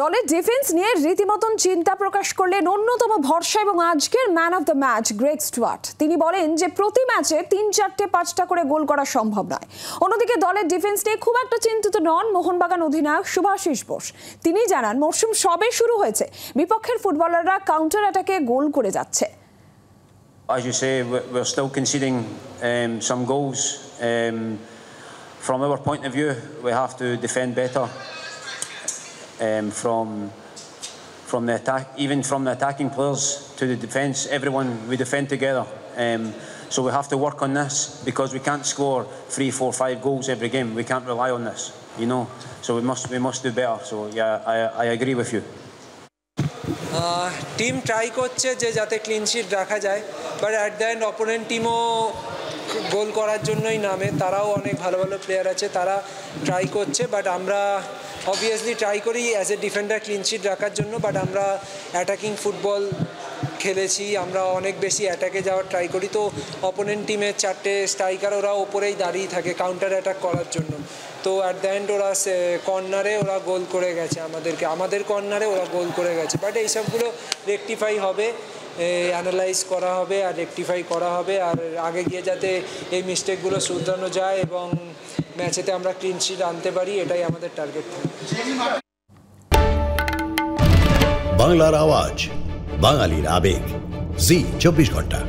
দলের ডিফেন্স নিয়ে রীতিমতন চিন্তা প্রকাশ করলেন অন্যতম ভরসা এবং আজকের man of the match Greg Stuart. তিনি বলেন যে প্রতি ম্যাচে 3-4-5টা করে গোল করা সম্ভব নয়। অন্যদিকে দলের ডিফেন্স নিয়ে খুব একটা চিন্তিত নন মোহনবাগান অধিনায়ক শুভাশিস বোস। তিনি জানান মরশুম সবে শুরু হয়েছে, বিপক্ষের ফুটবলাররা কাউন্টার অ্যাটাকে গোল করে যাচ্ছে। As you say, we're still conceding some goals. From our point of view, we have to defend better. From the attack, even from the attacking players to the defence, everyone we defend together. So we have to work on this because we can't score 3, 4, 5 goals every game. We can't rely on this, you know. So we must do better. So yeah, I agree with you. Team try করছে যে যাতে clean sheet রাখা যায়, but at the end opponent টিমও goal করার জন্যই নামে। তারাও অনেক ভালো ভালো প্লেয়ার আছে, তারা ট্রাই করছে। বাট আমরা অবভিয়াসলি ট্রাই করি as a defender clean sheet রাখার জন্য, বাট আমরা অ্যাটাকিং ফুটবল খেলেছি, আমরা অনেক বেশি অ্যাটাকে যাওয়ার ট্রাই করি। তো অপোনেন্ট টিমের 4টে স্ট্রাইকার ওরা ওপরেই দাঁড়িয়ে থাকে কাউন্টার অ্যাটাক করার জন্য। তো অ্যাট দ্য এন্ড ওরা কর্নারে ওরা গোল করে গেছে, আমাদের কর্নারে ওরা গোল করে গেছে। বাট এইসবগুলো রেকটিফাই হবে, অ্যানালাইজ করা হবে আর রেকটিফাই করা হবে, আর আগে গিয়ে যাতে এই মিস্টেকগুলো শুধরানো যায় এবং ম্যাচেতে আমরা ক্লিন শিট আনতে পারি, এটাই আমাদের টার্গেট। বাংলার আওয়াজ, বাঙালির আবেগ, জি 24 ঘন্টা।